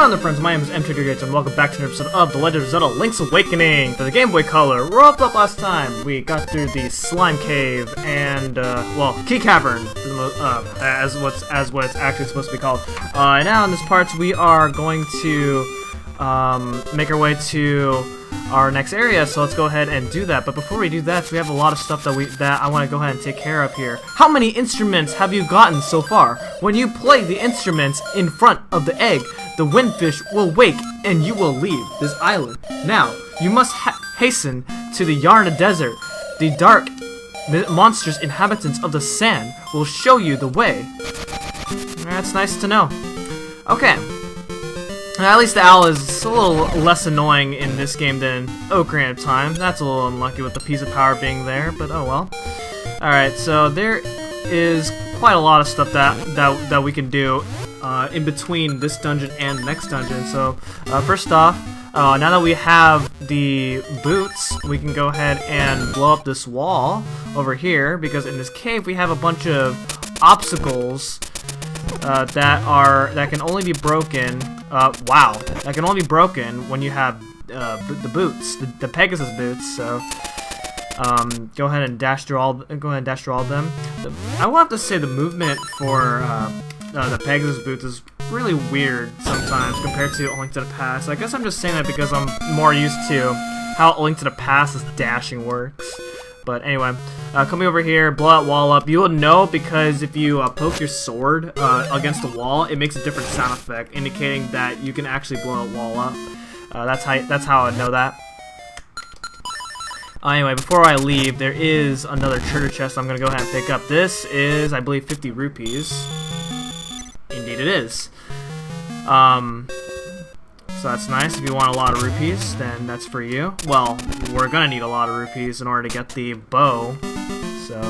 going on there, friends? My name is M2DH and welcome back to an episode of The Legend of Zelda Link's Awakening for the Gameboy Color. We're up last time. We got through the Slime Cave and, well, Key Cavern, as what it's actually supposed to be called. And now in this part, we are going to, make our way to our next area, so let's go ahead and do that. But before we do that, we have a lot of stuff that I want to go ahead and take care of here. How many instruments have you gotten so far? When you play the instruments in front of the egg, the windfish will wake and you will leave this island. Now, you must hasten to the Yarna Desert. The dark, monstrous inhabitants of the sand will show you the way. That's nice to know. Okay. At least the owl is a little less annoying in this game than Ocarina of Time. That's a little unlucky with the piece of power being there, but oh well. Alright, so there is quite a lot of stuff that we can do in between this dungeon and the next dungeon. So first off, now that we have the boots, we can go ahead and blow up this wall over here, because in this cave we have a bunch of obstacles that can only be broken. Wow, that can only be broken when you have the boots, the Pegasus boots. So go ahead and dash through all. Go ahead and dash through all of them. I will have to say the movement for the Pegasus boots is really weird sometimes compared to A Link to the Past. I guess I'm just saying that because I'm more used to how A Link to the Past's dashing works. But anyway, coming over here, blow that wall up. You will know because if you poke your sword against the wall, it makes a different sound effect, indicating that you can actually blow that wall up. That's how I know that. Anyway, before I leave, there is another treasure chest I'm gonna go ahead and pick up. This is, I believe, 50 rupees. Indeed, it is. So that's nice. If you want a lot of rupees, then that's for you. Well, we're gonna need a lot of rupees in order to get the bow. So,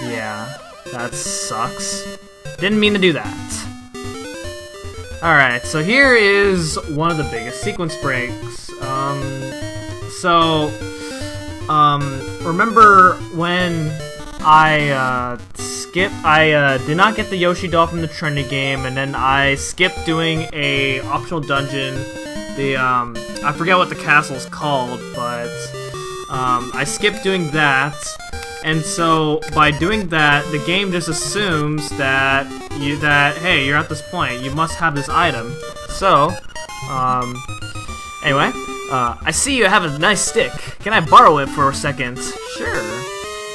yeah, that sucks. Didn't mean to do that. Alright, so here is one of the biggest sequence breaks. Remember when I did not get the Yoshi doll from the Trendy game, and then I skipped doing a optional dungeon. I forget what the castle's called, but I skipped doing that, and so by doing that, the game just assumes that hey, you're at this point, you must have this item. So, anyway, I see you have a nice stick. Can I borrow it for a second? Sure.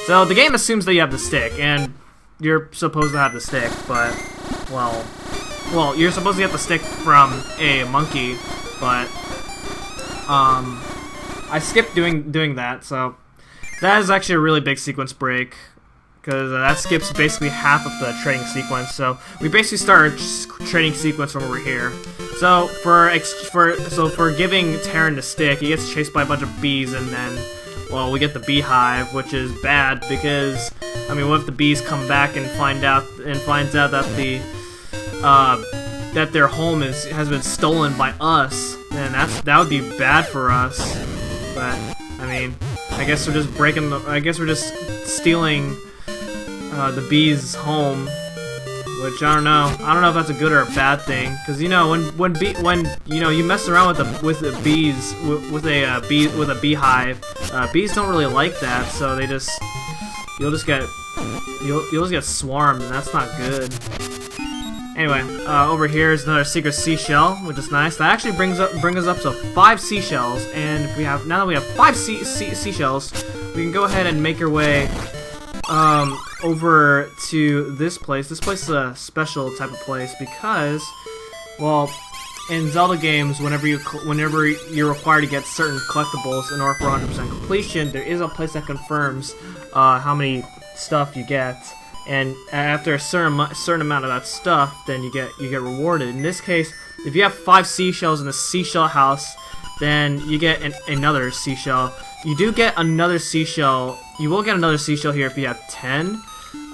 So the game assumes that you have the stick, and you're supposed to have the stick, but, well, you're supposed to get the stick from a monkey, but, I skipped doing that, so that is actually a really big sequence break, because that skips basically half of the trading sequence. So we basically start our trading sequence from over here. So for giving Terran the stick, he gets chased by a bunch of bees, and then, well, we get the beehive, which is bad because, I mean, what if the bees come back and finds out that that their home has been stolen by us? Then that would be bad for us. But I mean, I guess we're just stealing the bees' home, which I don't know if that's a good or a bad thing, because you know when you know you mess around with the bees with a beehive, bees don't really like that, so you'll just get swarmed, and that's not good. Anyway, over here is another secret seashell, which is nice. That actually brings us up to 5 seashells, and now that we have 5 seashells, we can go ahead and make our way over to this place. This place is a special type of place because, well, in Zelda games, whenever you're required to get certain collectibles in order for 100% completion, there is a place that confirms how many stuff you get, and after a certain amount of that stuff, then you get rewarded. In this case, if you have 5 seashells in a seashell house, then you get another seashell. You do get another seashell. You will get another seashell here if you have 10,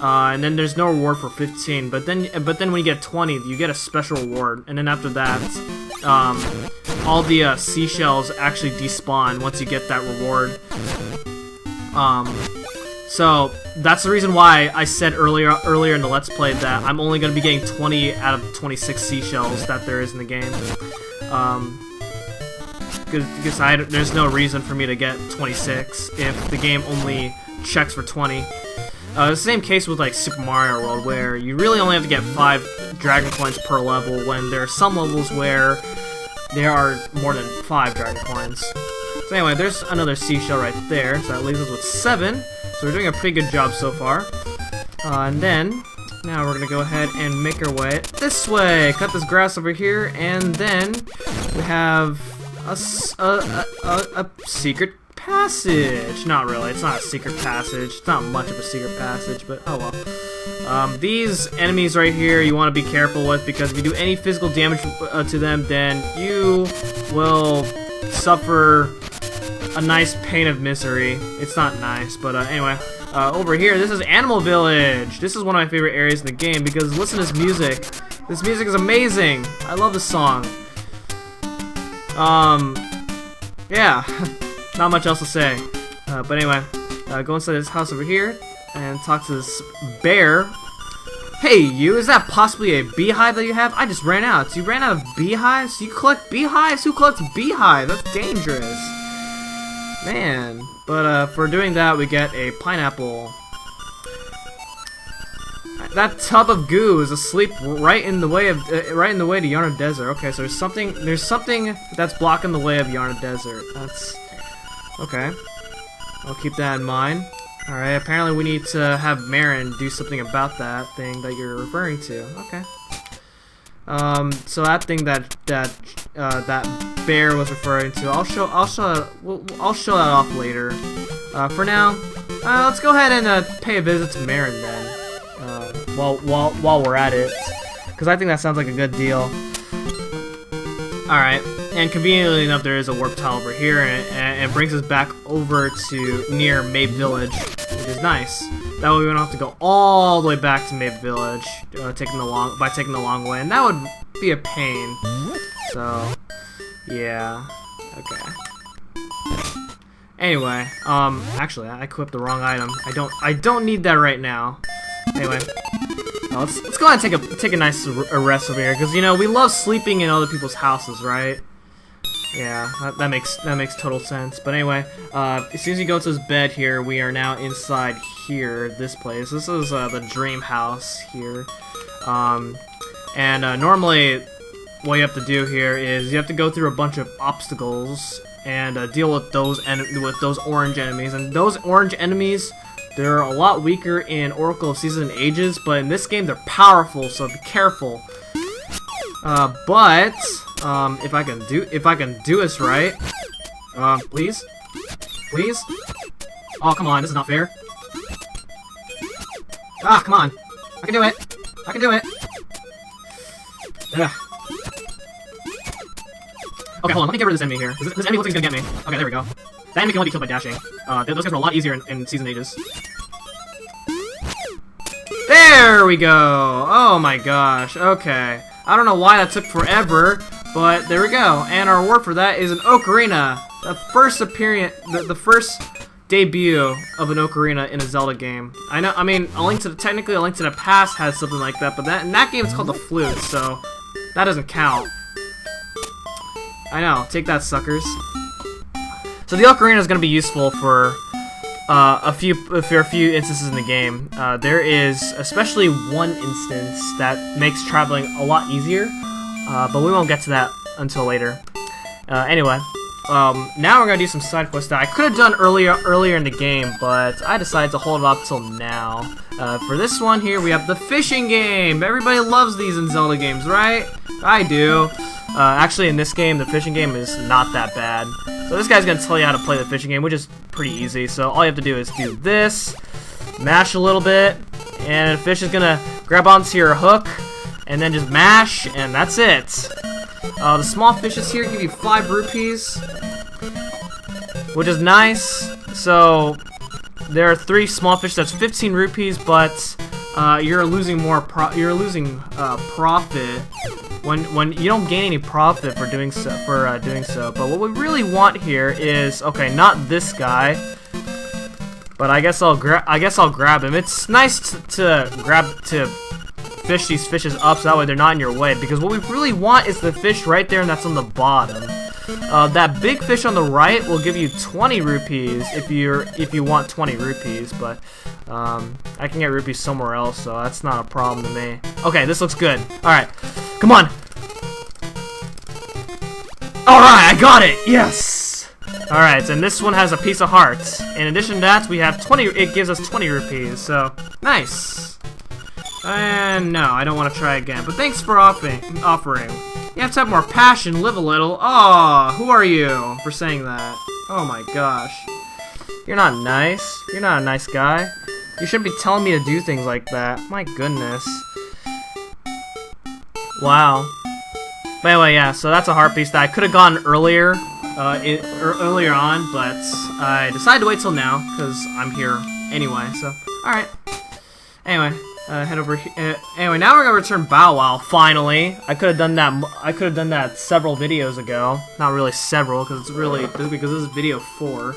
and then there's no reward for 15. But then when you get 20, you get a special reward. And then after that, all the seashells actually despawn once you get that reward. So that's the reason why I said earlier in the Let's Play that I'm only going to be getting 20 out of 26 seashells that there is in the game. Because there's no reason for me to get 26 if the game only checks for 20. The same case with like Super Mario World, where you really only have to get 5 dragon coins per level, when there are some levels where there are more than 5 dragon coins. So anyway, there's another seashell right there, so that leaves us with 7. So we're doing a pretty good job so far. And then, now we're gonna go ahead and make our way this way. Cut this grass over here, and then we have a secret passage. Not really, it's not a secret passage. It's not much of a secret passage, but oh well. These enemies right here you want to be careful with, because if you do any physical damage to them, then you will suffer a nice pain of misery. It's not nice, but anyway. Over here, this is Animal Village. This is one of my favorite areas in the game, because listen to this music. This music is amazing. I love this song. Yeah. Not much else to say. But anyway, go inside this house over here and talk to this bear. Hey, you, is that possibly a beehive that you have? I just ran out. You ran out of beehives? You collect beehives? Who collects beehives? That's dangerous. Man. But for doing that, we get a pineapple. That tub of goo is asleep right in the way of to Yarna Desert. Okay, so there's something that's blocking the way of Yarna Desert. That's okay. I'll keep that in mind. All right. Apparently, we need to have Marin do something about that thing that you're referring to. Okay. So that thing that bear was referring to, I'll show that off later. For now, let's go ahead and pay a visit to Marin then. While we're at it, because I think that sounds like a good deal. Alright, and conveniently enough, there is a warp tile over here, and it brings us back over to near Mabe Village, which is nice. That way we don't have to go all the way back to Mabe Village, taking the long way, and that would be a pain. So, yeah, okay. Anyway, actually, I equipped the wrong item. I don't need that right now. Anyway, let's go ahead and take a nice rest over here, because you know we love sleeping in other people's houses, right? Yeah, that makes total sense. But anyway, as soon as you go to this bed here, we are now inside here, this place. This is the dream house here, and normally what you have to do here is you have to go through a bunch of obstacles and deal with those orange enemies, and those orange enemies, they're a lot weaker in Oracle of Seasons and Ages, but in this game they're powerful, so be careful. But if I can do this right, please. Oh, come on, this is not fair. Ah, come on, I can do it. Ugh. Okay, hold on, let me get rid of this enemy here. This enemy looks like he's gonna get me. Okay, there we go. That enemy can only be killed by dashing. Those guys were a lot easier in Season Ages. There we go! Oh my gosh, okay. I don't know why that took forever, but there we go. And our award for that is an ocarina. The first appearance, the first debut of an ocarina in a Zelda game. I mean, technically A Link to the Past has something like that, but in that game it's called the flute, so that doesn't count. I know, take that, suckers. So the ocarina is going to be useful for a few instances in the game. There is especially one instance that makes traveling a lot easier, but we won't get to that until later. Anyway, now we're going to do some side quests that I could have done earlier in the game, but I decided to hold it off till now. For this one here, we have the fishing game. Everybody loves these in Zelda games, right? I do. Actually, in this game, the fishing game is not that bad. So this guy's going to tell you how to play the fishing game, which is pretty easy. So all you have to do is do this, mash a little bit, and the fish is going to grab onto your hook, and then just mash, and that's it. The small fishes here give you 5 rupees, which is nice. So there are 3 small fish, that's 15 rupees, but you're losing profit when you don't gain any profit for doing so. But what we really want here is, okay, not this guy, But I guess I'll grab him. It's nice to fish these fishes up so that way they're not in your way, because what we really want is the fish right there and that's on the bottom. That big fish on the right will give you 20 rupees if you want 20 rupees, but I can get rupees somewhere else, so that's not a problem to me. Okay, this looks good. Alright, come on. Alright, I got it! Yes! Alright, and this one has a piece of heart. In addition to that, we have 20, it gives us 20 rupees, so nice. And no, I don't want to try again, but thanks for offering. You have to have more passion, live a little. Aw, who are you for saying that? Oh my gosh. You're not nice. You're not a nice guy. You shouldn't be telling me to do things like that. My goodness. Wow. But anyway, yeah, so that's a heart piece that I could have gotten earlier, earlier on, but I decided to wait till now, because I'm here anyway, so, alright. Anyway. Head over here. Anyway, now we're gonna return Bow Wow. Finally, I could have done that several videos ago. Not really several, because this is video 4.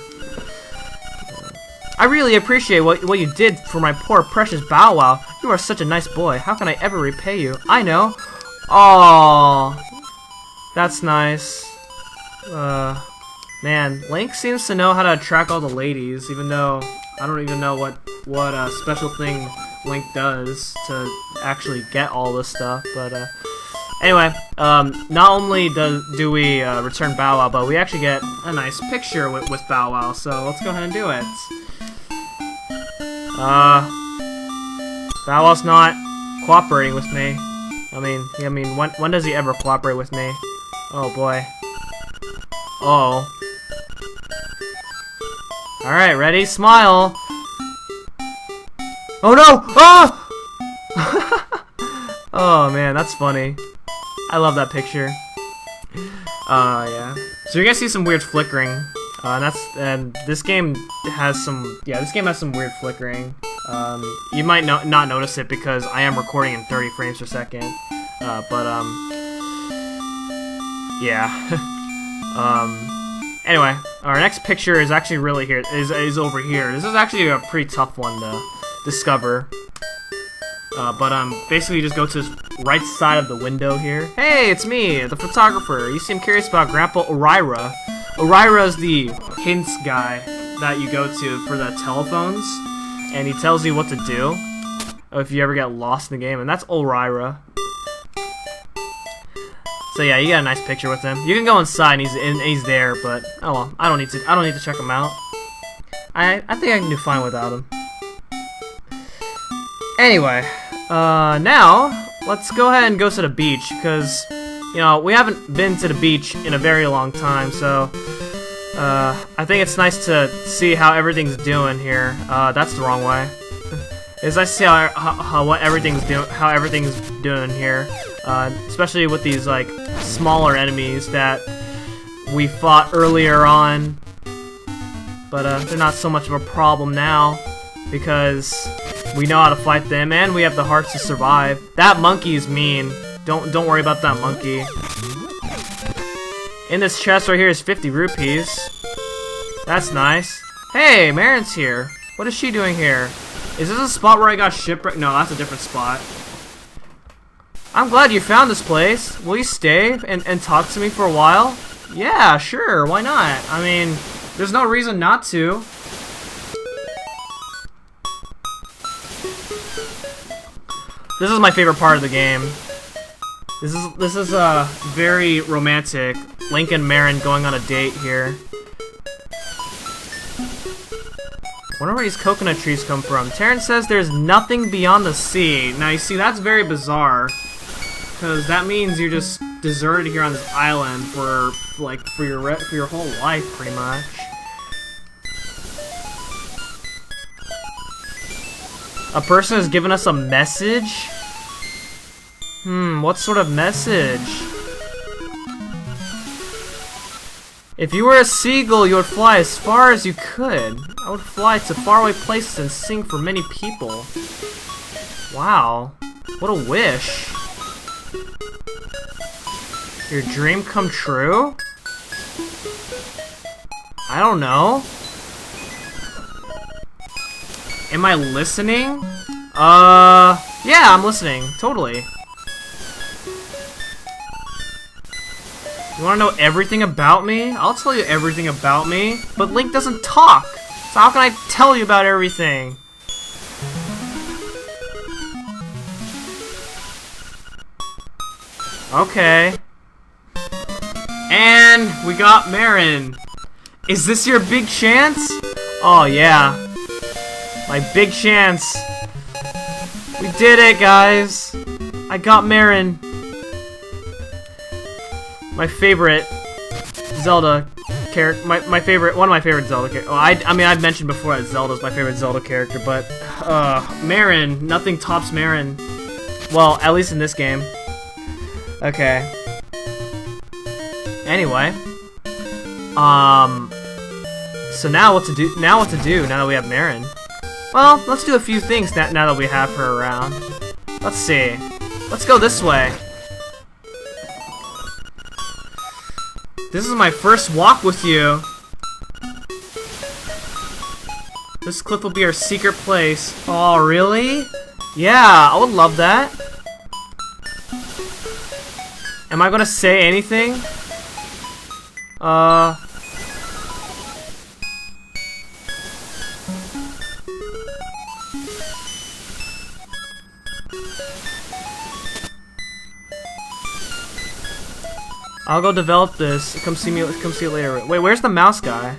I really appreciate what you did for my poor precious Bow Wow. You are such a nice boy. How can I ever repay you? I know. Aww, that's nice. Man, Link seems to know how to attract all the ladies, even though I don't even know what special thing Link does to actually get all this stuff, but anyway, not only do we return Bow Wow, but we actually get a nice picture with Bow Wow, so let's go ahead and do it. Bow Wow's not cooperating with me. I mean, when does he ever cooperate with me? Oh boy. Oh. Alright, ready? Smile! Oh no! Oh! Oh man, that's funny. I love that picture. Yeah. So you're gonna see some weird flickering. And this game has some weird flickering. You might not notice it because I am recording in 30 frames per second. Yeah. Anyway, our next picture is actually really here. Is over here. This is actually a pretty tough one to discover. Basically you just go to this right side of the window here. Hey, it's me, the photographer. You seem curious about Grandpa Orira. Orira is the hints guy that you go to for the telephones, and he tells you what to do if you ever get lost in the game, and that's Orira. So yeah, you got a nice picture with him. You can go inside and he's there, but oh well, I don't need to check him out. I think I can do fine without him. Anyway, now let's go ahead and go to the beach, because you know we haven't been to the beach in a very long time, so I think it's nice to see how everything's doing here. That's the wrong way. Is I see how everything's doing here, especially with these like smaller enemies that we fought earlier on, but they're not so much of a problem now because we know how to fight them and we have the hearts to survive. That monkey's mean. Don't worry about that monkey. In this chest right here is 50 rupees. That's nice. Hey, Marin's here. What is she doing here? Is this a spot where I got shipwrecked? No, that's a different spot. I'm glad you found this place. Will you stay and talk to me for a while? Yeah, sure, why not? I mean, there's no reason not to. This is my favorite part of the game. This is very romantic. Link and Marin going on a date here. I wonder where these coconut trees come from. Terrence says there's nothing beyond the sea. Now you see, that's very bizarre, because that means you're just deserted here on this island for your whole life, pretty much. A person has given us a message? What sort of message? If you were a seagull, you would fly as far as you could. I would fly to faraway places and sing for many people. Wow. What a wish. Your dream come true? I don't know. Am I listening? Yeah, I'm listening. Totally. You wanna know everything about me? I'll tell you everything about me, but Link doesn't talk. So how can I tell you about everything? Okay. And we got Marin. Is this your big chance? Oh yeah. My big chance. We did it, guys. I got Marin. My favorite Zelda character. One of my favorite Zelda characters. Oh, I mean, I've mentioned before that Zelda's my favorite Zelda character, but Marin. Nothing tops Marin. Well, at least in this game. Okay. Anyway. So now what to do? Now that we have Marin? Well, let's do a few things now that we have her around. Let's see. Let's go this way. This is my first walk with you. This cliff will be our secret place. Oh, really? Yeah, I would love that. Am I gonna say anything? I'll go develop this. Come see it later. Wait, where's the mouse guy?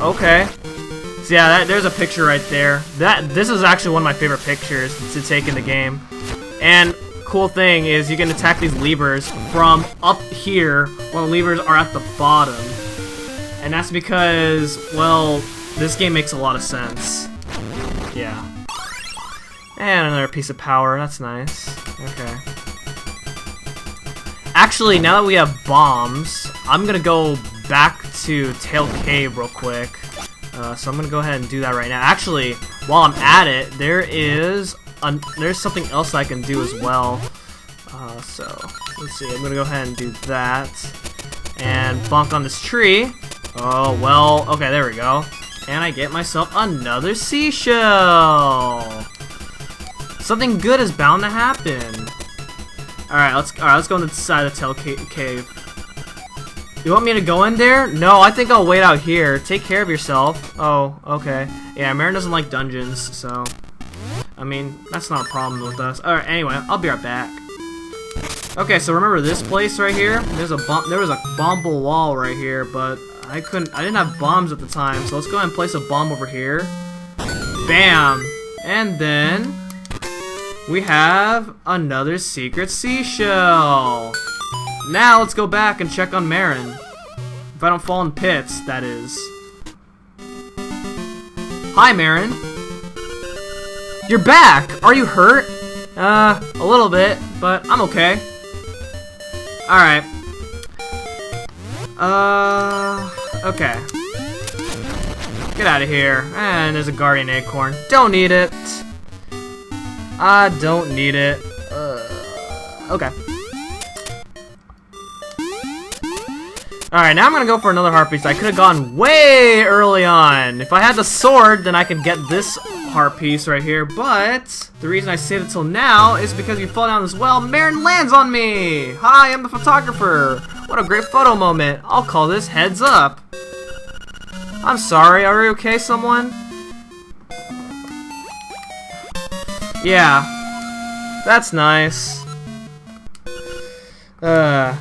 Okay. So yeah, there's a picture right there. This is actually one of my favorite pictures to take in the game. And cool thing is you can attack these levers from up here while the levers are at the bottom. And that's because, well, this game makes a lot of sense. Yeah. And another piece of power. That's nice. Okay. Actually, now that we have bombs, I'm gonna go back to Tail Cave real quick. So I'm gonna go ahead and do that right now. Actually, while I'm at it, there's something else I can do as well. So let's see. I'm gonna go ahead and do that and bonk on this tree. Oh well. Okay, there we go. And I get myself another seashell. Something good is bound to happen. Alright, let's go inside the Tail Cave. You want me to go in there? No, I think I'll wait out here. Take care of yourself. Oh, okay. Yeah, Marin doesn't like dungeons, so I mean, that's not a problem with us. Alright, anyway, I'll be right back. Okay, so remember this place right here? There was a bombable wall right here, but I didn't have bombs at the time, so let's go ahead and place a bomb over here. Bam! And then we have another secret seashell. Now let's go back and check on Marin. If I don't fall in pits, that is. Hi, Marin. You're back! Are you hurt? A little bit, but I'm okay. Alright. Okay. Get out of here. And there's a guardian acorn. Don't need it. I don't need it. Okay. Alright, now I'm gonna go for another heart piece. I could have gone way early on. If I had the sword, then I could get this heart piece right here, but the reason I saved it till now is because you fall down this well, Marin lands on me! Hi, I'm the photographer! What a great photo moment. I'll call this heads up. I'm sorry, are you okay, someone? Yeah. That's nice. Okay.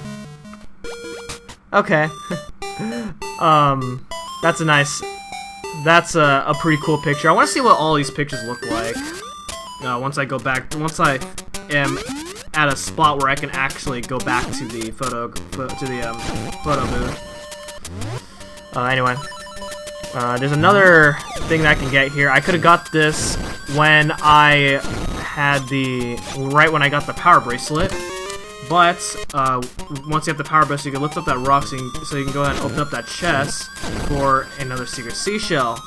That's a pretty cool picture. I want to see what all these pictures look like. Once I am at a spot where I can actually go back to the photo booth. Anyway, there's another thing that I can get here. I could have got this when I had right when I got the power bracelet. But once you have the power bracelet, you can lift up that rock so you can go ahead and open up that chest for another secret seashell.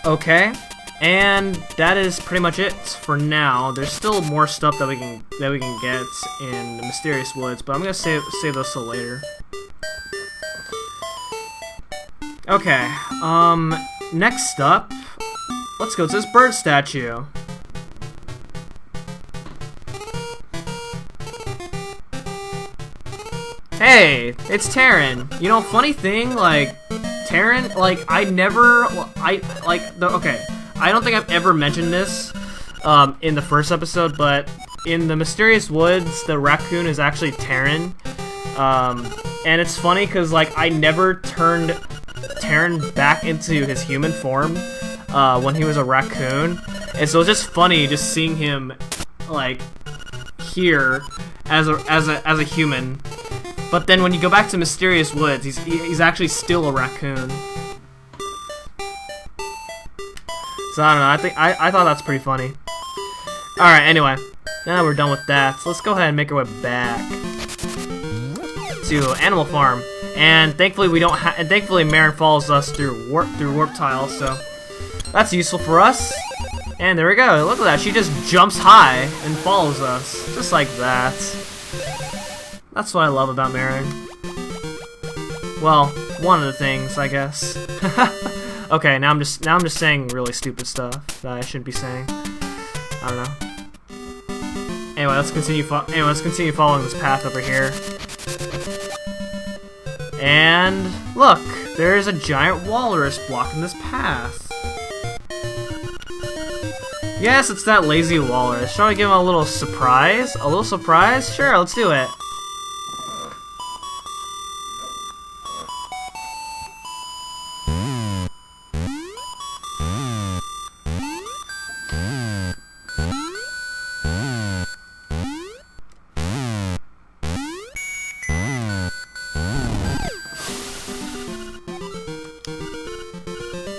Okay, and that is pretty much it for now. There's still more stuff that we can get in the Mysterious Woods, but I'm gonna save those till later. Okay, next up, let's go to this bird statue. Hey, it's Tarin. You know, funny thing, like, Tarin, like, I don't think I've ever mentioned this in the first episode, but in the Mysterious Woods, the raccoon is actually Tarin. And it's funny because, like, I never turned Tarin back into his human form when he was a raccoon. And so it's just funny just seeing him, like, here as a human. But then when you go back to Mysterious Woods, he's actually still a raccoon. So I don't know. I thought that's pretty funny. All right. Anyway, now we're done with that. So let's go ahead and make our way back to Animal Farm. And thankfully thankfully Marin follows us through warp tiles. So that's useful for us. And there we go. Look at that. She just jumps high and follows us, just like that. That's what I love about Marin. Well, one of the things, I guess. Okay, now I'm just saying really stupid stuff that I shouldn't be saying. I don't know. Anyway, let's continue following this path over here. And look, there's a giant walrus blocking this path. Yes, it's that lazy walrus. Shall I give him a little surprise? A little surprise? Sure, let's do it.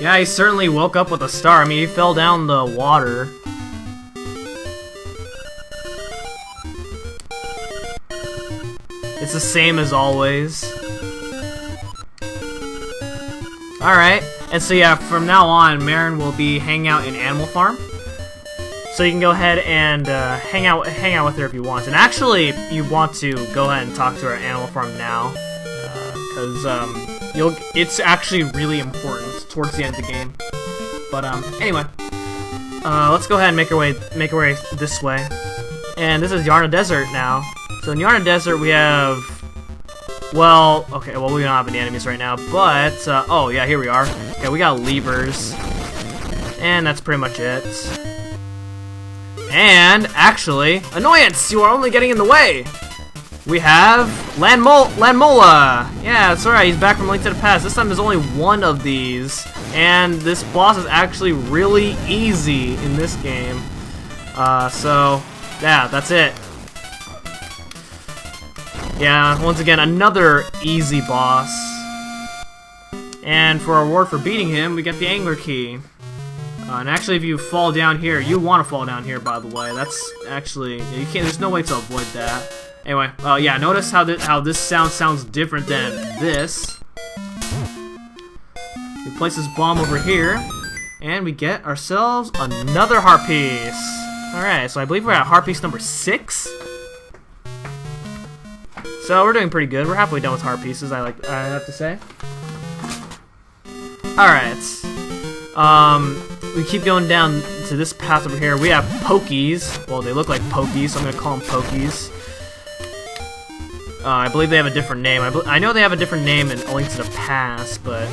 Yeah, he certainly woke up with a star. I mean, he fell down the water. It's the same as always. Alright, and so yeah, from now on, Marin will be hanging out in Animal Farm. So you can go ahead and hang out with her if you want. And actually, you want to go ahead and talk to her at Animal Farm now. Because, it's actually really important towards the end of the game. But anyway, let's go ahead and make our way this way. And this is Yarna Desert now. So in Yarna Desert we have, well, okay, well we don't have any enemies right now, but oh yeah, here we are. Okay, we got levers, and that's pretty much it. And actually, annoyance! You are only getting in the way. We have Landmola! Yeah, that's right, he's back from Link to the Past. This time there's only one of these, and this boss is actually really easy in this game. So, yeah, that's it. Yeah, once again, another easy boss. And for our reward for beating him, we get the Angler Key. And actually, if you fall down here, you want to fall down here, by the way. That's actually, you can't, there's no way to avoid that. Anyway, yeah, notice how this sounds different than this. We place this bomb over here, and we get ourselves another heart piece. Alright, so I believe we're at heart piece number 6. So we're doing pretty good. We're halfway done with heart pieces, I have to say. Alright. We keep going down to this path over here. We have Pokies. Well, they look like Pokies, so I'm going to call them Pokies. I believe they have a different name. I know they have a different name in A Link to the Past, but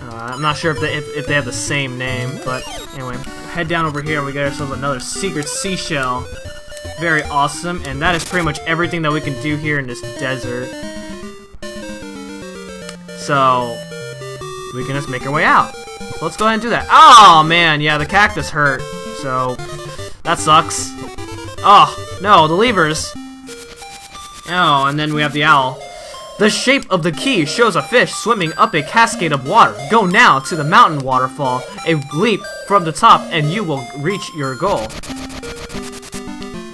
I'm not sure if they have the same name. But anyway, head down over here and we get ourselves another secret seashell. Very awesome, and that is pretty much everything that we can do here in this desert. So we can just make our way out. So let's go ahead and do that. Oh man, yeah, the cactus hurt, so that sucks. Oh no, the levers. Oh, and then we have the owl. The shape of the key shows a fish swimming up a cascade of water. Go now to the mountain waterfall. A leap from the top and you will reach your goal.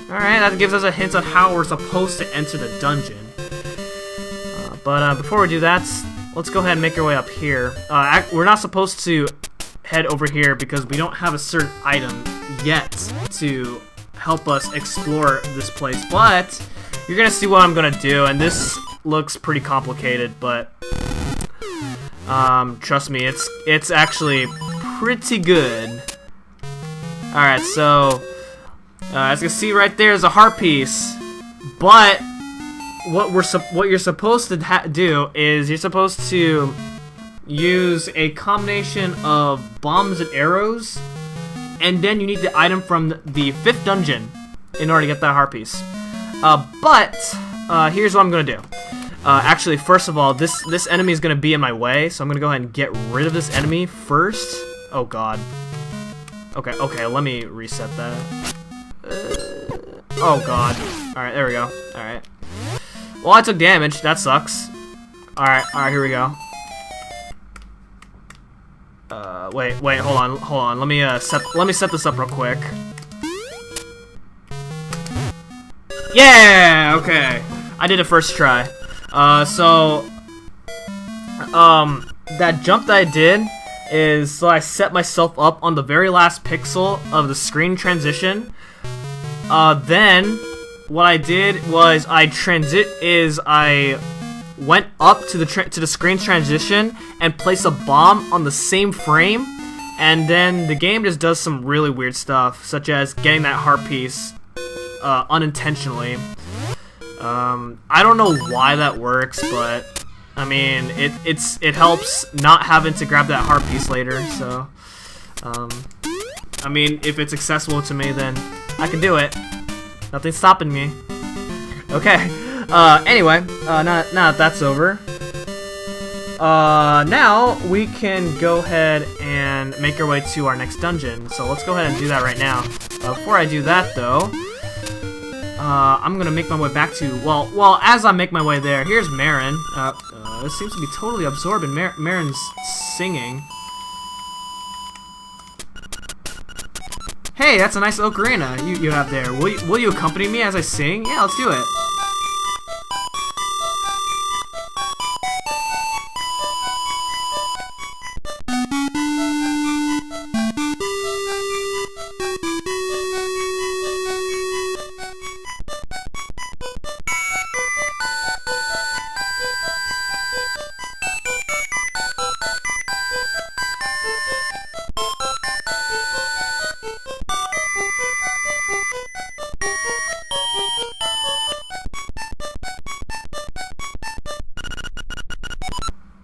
Alright, that gives us a hint of how we're supposed to enter the dungeon. But before we do that, let's go ahead and make our way up here. We're not supposed to head over here because we don't have a certain item yet to help us explore this place. But you're gonna see what I'm gonna do, and this looks pretty complicated, but trust me, it's actually pretty good. Alright, so as you can see right there is a heart piece, but what you're supposed to do is you're supposed to use a combination of bombs and arrows, and then you need the item from the 5th dungeon in order to get that heart piece. But here's what I'm gonna do. Actually, first of all, this enemy is gonna be in my way, so I'm gonna go ahead and get rid of this enemy first. Oh god. Okay, let me reset that. Oh god. Alright, there we go. Alright. Well, I took damage. That sucks. Alright, here we go. Wait, hold on. Let me set this up real quick. Yeah, okay. I did it first try. That jump that I did is so I set myself up on the very last pixel of the screen transition. Then what I did was I went up to the screen transition and placed a bomb on the same frame, and then the game just does some really weird stuff, such as getting that heart piece unintentionally. I don't know why that works, but I mean, it helps not having to grab that heart piece later. So, I mean, if it's accessible to me, then I can do it. Nothing's stopping me. Okay. Anyway, now that that's over, now we can go ahead and make our way to our next dungeon. So let's go ahead and do that right now. Before I do that, though, I'm gonna make my way back to, well, as I make my way there, here's Marin. It seems to be totally absorbed in Marin's singing. Hey, that's a nice ocarina you have there. Will you accompany me as I sing? Yeah, let's do it.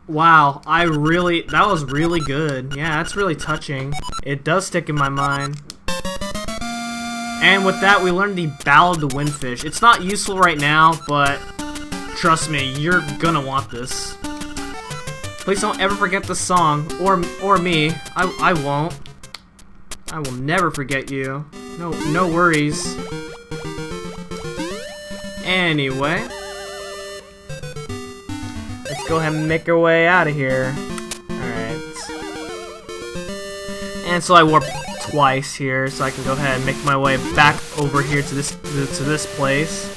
Wow, that was really good. Yeah, that's really touching. It does stick in my mind. And with that, we learned the Ballad of the Windfish. It's not useful right now, but trust me, you're gonna want this. Please don't ever forget the song, or me. I won't. I will never forget you. No worries. Anyway, let's go ahead and make our way out of here. Alright. And so I warped twice here, so I can go ahead and make my way back over here to this place.